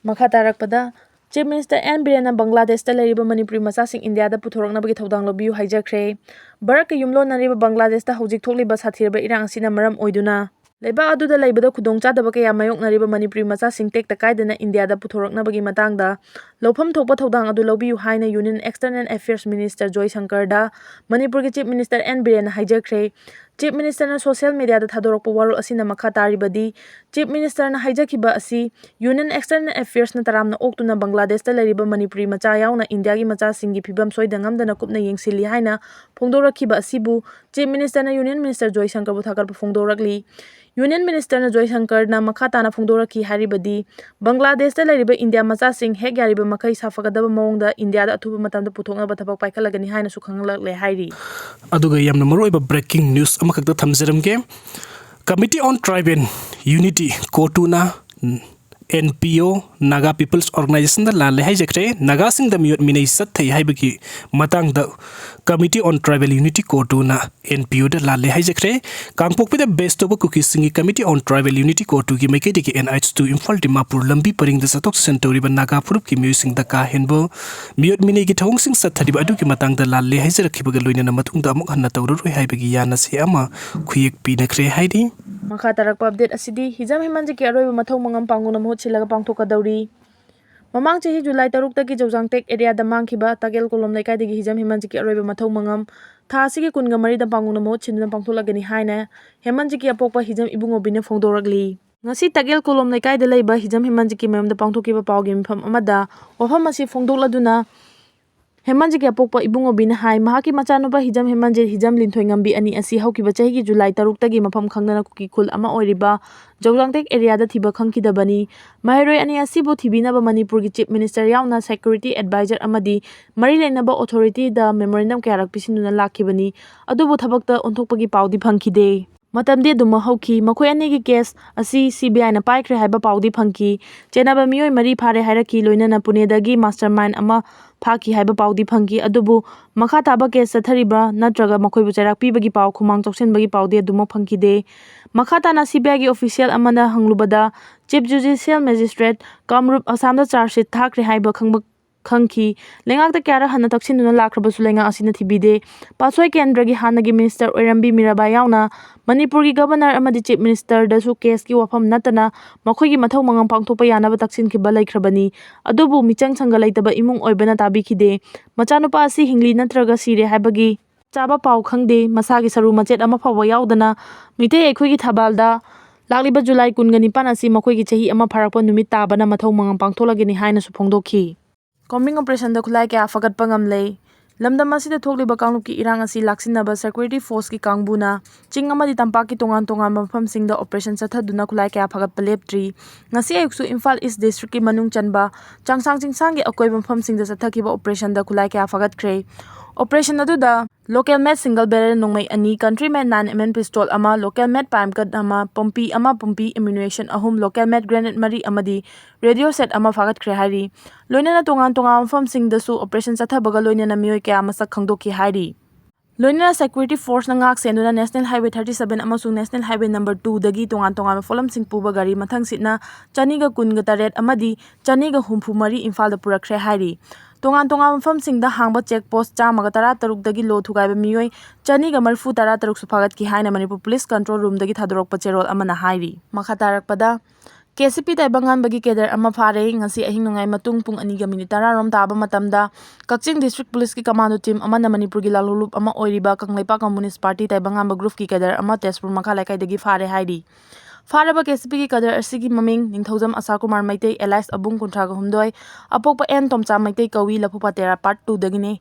Makha tarakpada Chief Minister Npo Naga Bangladesh leriba manipuri machasing India da puthoroknabagi thodang lobiu haijakhre. Bharat ka yumlonariba Bangladesh da hojik thokliba sathirba irang asina maram oiduna leiba aduda leibada khudongchadaba kaya mayoknariba manipuri machasing tekta kaidana India da puthoroknabagi matangda lofam thokpa thodang adu lobiu haina Union External Affairs Minister Joy Shankar da Manipur ki Chief Minister Npo Naga haijakhre. Chief Minister na social media da thadorokpa warol asina makha taribadi Chief Minister na haijakhiba asi Union External Affairs na taramna oktuna Bangladesh da leriba manipuri macha yauna India gi macha singi phibam soidangamdana kupna yengsili haina phongdorakhiba asibu Chief Minister na Union Minister Joy Shankar bu thakarpa phongdorakli. Union Minister na Joy Shankar na makha tana phongdorakhi haribadi Bangladesh da leriba India macha sing hek yariba makai safagadaba mawongda India da athuba matamda puthoknaba thabak paikhalagani haina su khanglakle hairi. Aduga yamna maroiba breaking news amakakta thamjaramge. Committee on Tribe and Unity Cotu na Npo Naga People's Organization da Lalle Haijakhre Naga sing da miyot minai sathai haibagi matang da Committee on Tribal Unity Cotu na Npo da Lalle Haijakhre kangpokpe da best of Kuki singi Committee on Tribal Unity Cotu gi maike de NH2 Imphal Dimapur lambi paring da satok sentori ba Naga purup ki music da ka henbo miyot minai gi thong sing sathadi ba adu ki matang da Lalle Haijakhre ba loina na matung da amuk hanna tawroi haibagi yana se ama khuyek pinakre haidi. Makha tarakpa update asidi hijam himanji ki aroiba mathau mangam panguna mohut silaga pangthokadauri. Mamang chahi July 3 taki Jawjangtek area da mangkhiba Tagel kolom laikai dagi hijam himanji ki aroiba mathau mangam tha asigi kunga mari da panguna mohut sinna pangtholagani haina hemanji ki apokpa hijam ibungo bine phongdoragli. Ngasi Tagel kolom laikai da leiba hijam himanji ki mayam da pangthokiba pawgi mifam amada wafam asi phongdokladuna Hemanji ki apokpa ibungo bina hai mahaki machanuba hijam hemanji hijam linthoi ngambi ani asi haukiba chahi ki July 3 tagi mafam khangnana kuki khul ama oiriba Jawjangtek area da thiba khangkidabani maheroi ani asibu thibinaba Manipur ki Chief Minister yauna Security Advisor amadi mari leinaba authority da memorandum kyarak pisinuna lakhibani adubu thabakta onthokpagi pawdi phangkhide. Matamde duma hauki makhoi ani gi case asi CBI na paikre haiba pawdi phangki chenaba miyoi mari phare hairaki loinana Pune dagi mastermind ama phaki haiba pawdi phangki adubu makha taba case sathariba natraga makhoi bu chairak pibagi paw khumang choksenbagi pawdi aduma phangkide. Makha tana CBI gi official amana hanglubada Chief Judicial Magistrate Kamrup Assam da charge sheet thakre haiba khangki lengak ta kyara hana taksinuna lakhrabasu lenga asina thibide pasoi kendra gi hanagi minister oirambi miraba yauna Manipur gi governor amadi Chief Minister da su case ki wafam natana makhoi gi mathau mangam pangthopa yanaba taksin ki balai khrabani adubu michang changa leitaba imung oibana tabi khide machanupa asi hingli natraga sire haibagi chaba paw khangde masagi saru machet ama phawa yaudana mite ekhoi gi thabalda lakliba July 19 asi makhoi gi chahi ama pharakpa numit tabana mathau mangam pangtholagini haina su phongdokhi. Combing operation da khulai kya fagat pangam lei lamdam asida thokliba kanglup ki irang asi laksinaba security force ki kangbuna ching amadi tampak ki tongan mafam sing da operation chathaduna khulai kya fagat paleptri ngasi ayuksu Imphal East district ki manung chanba changsang chingsang gi akoi mafam sing da chathakiba operation da khulai kya fagat khre. Operation adu da local made single barrel nongmai ani country made 9mm pistol ama local made palm cut ama pompi ammunition ahum local made grenade mari amadi radio set ama fagat khre hari loinana tongan mafam sing da su operation chathabaga loinana miyoi kya masak khangdoki hari. Loinana security force na ngak senduna National Highway 37 amasung National Highway number 2 dagi tongan folam sing puba gari mathang sitna chaniga kunga taret amadi chaniga humpu mari Imphal da purakre hari. Tongan mafam sing da hangba check post chamaga tara taruk dagi lo thugaiba miyoi chaniga marfu tara taruk sufagat ki haina Manipur Police Control Room dagi thadorok pacherol amana hairi. Makha tarakpada KCP Taibangan bagi kedar ama phare ngasi ahing nongai matung pung 2:10 rom taba matamda Kaching District Police ki commando team amana Manipur gi lalulup ama oiriba Kanglaipa Communist Party Taibangan group ki kedar ama Tezpur makha laikai dagi phare hairi. Faraba KCP ki kadar asigi maming Ningthaujam Asar Kumar Maitei Elias Abung Kuntraga Humdoi apokpa N Tomcha Maitei Kawi Lapupa Tera part 2 dagine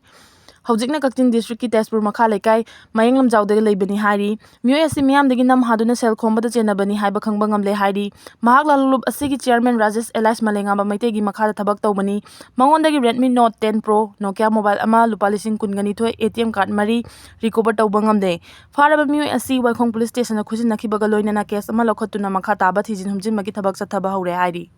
Hojikna Kaching District ki Tezpur makha laikai Mayenglam Jawdagi leibani hari miyoi asi miyam dagi nam haduna sel khombada chenabani haiba khangba ngamle hari mahak lalulup asigi chairman Rajesh Elias Malenga ba Maitei gi makha thabak tawbani mangondagi Redmi Note 10 Pro Nokia mobile ama lupa lising kungani thoi ATM card mari recover tawba ngamde faraba miyoi asi Waikhong police station na khusin nakhibaga loinana case ama lokhatuna makha taba thijin humjin magi thabak chathaba hore hari.